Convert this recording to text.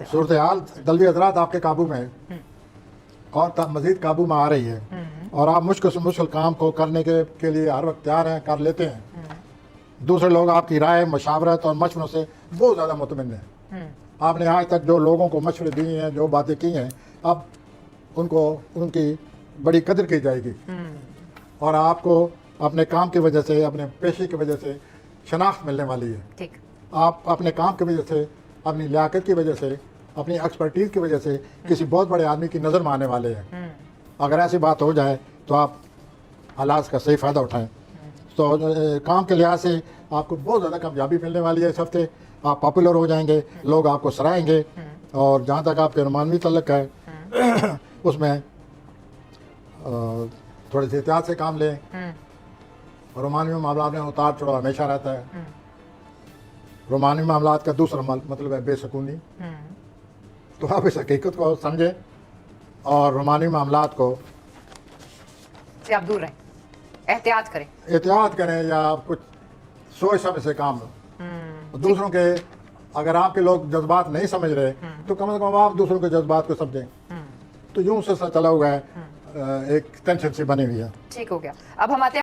सूरत हाल दलवी हजरात आपके काबू में है और मजीद काबू में आ रही है और आप मुश्किल से मुश्किल काम को करने के लिए हर वक्त तैयार हैं, कर लेते हैं। दूसरे लोग आपकी राय, मशावरत और मशवरों से बहुत ज़्यादा मुतमिन हैं। आपने आज तक जो लोगों को मशवरे दिए हैं, जो बातें की हैं, अब उनको उनकी बड़ी कदर की जाएगी और आपको अपने काम की वजह से, अपने पेशे की वजह से शनाख्त मिलने वाली है। ठीक। आप अपने काम की वजह से, अपनी लियाकत की वजह से, अपनी एक्सपर्टीज़ की वजह से किसी बहुत बड़े आदमी की नज़र में आने वाले हैं। अगर ऐसी बात हो जाए तो आप हालात का सही फ़ायदा उठाएं। तो काम के लिहाज से आपको बहुत ज़्यादा कामयाबी मिलने वाली है। इस हफ्ते आप पॉपुलर हो जाएंगे, लोग आपको सराहेंगे। और जहाँ तक आपके रुमानवी तल्लक है उसमें थोड़ी सी एहतियात से काम लें। रुमानवी मामला में उतार चढ़ाव हमेशा रहता है। रुमानवी मामला का दूसरा मतलब है बेसकूनी। तो आप इस हकीकत को समझें और रुमानी मामलात को से आप दूर रहें, एहतियात करें। एहतियात करें या कुछ सोच समझ से काम लो। दूसरों के, अगर आपके लोग जज्बात नहीं समझ रहे तो कम से कम आप दूसरों के जज्बात को समझें। तो यूं से चला हुआ है, एक टेंशन सी बनी हुई है। ठीक हो गया। अब हम आते हैं